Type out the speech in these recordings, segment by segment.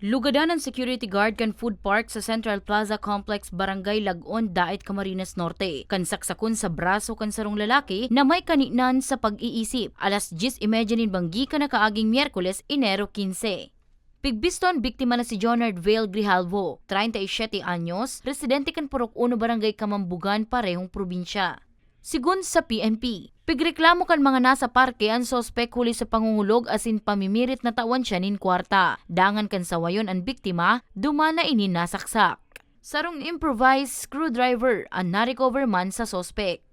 Lugadan ng security guard kan food park sa Central Plaza Complex, Barangay Lagon, Daet, Camarines Norte. Kansaksakon sa braso kan sarong lalaki na may kaninan sa pag-iisip. Alas 10:30 banggi ka na kaaging Miyerkules, Enero 15. Pigbiston, biktima na si Jonard Vale Grijalvo, 37 anyos, residente kan Purok 1, Barangay Kamambugan, parehong probinsya. Sigun sa PNP, pigreklamo kan mga nasa parke ang sospek huli sa pangungulog asin pamimirit na tawan siya nin kwarta. Dangan kan sawayon ang biktima, dumana ini nasaksak. Sarong improvised screwdriver ang na-recover man sa sospek.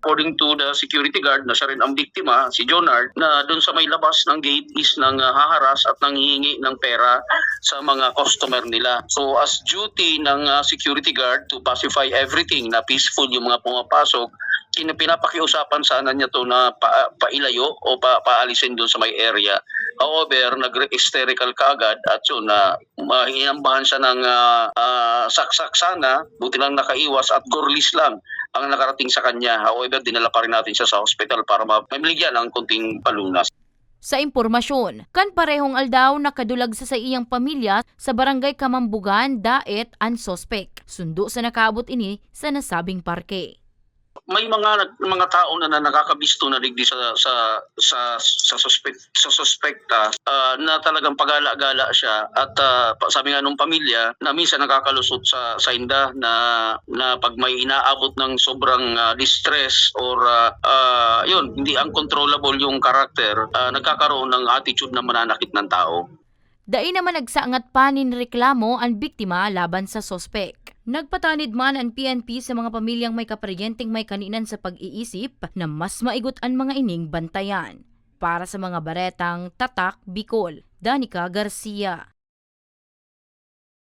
According to the security guard na siya rin ang biktima, si Jonard, na doon sa may labas ng gate is nang haharas at nanghihingi ng pera sa mga customer nila. So as duty ng security guard to pacify everything na peaceful yung mga pumapasok, pinapakiusapan sana niya to na pailayo o paalisin doon sa may area. However, nag-hysterical kaagad at yun na hinambahan siya ng saksak sana, buti lang nakaiwas at gorlis lang ang nakarating sa kanya. However, dinala pa rin natin siya sa hospital para mabigyan ng kunting palunas. Sa impormasyon, kan parehong aldaw nakadulag sa iyang pamilya sa Barangay Kamambugan, Daet, ang sospek. Sundo sa nakaabot ini sa nasabing parke. May mga tao na nakakabisto na digdi sa suspekta na talagang pagala-gala siya at sabi nga nung pamilya na minsan nakakalusot sa inda na pag may inaabot ng sobrang distress or yun, hindi uncontrollable yung karakter, nagkakaroon ng attitude na mananakit ng tao. Dai naman nagsaangat pa nin reklamo ang biktima laban sa sospek. Nagpatanid man ang PNP sa mga pamilyang may kaparyenteng may kaninan sa pag-iisip na mas maigot ang mga ining bantayan. Para sa mga baretang Tatak, Bicol, Danica Garcia.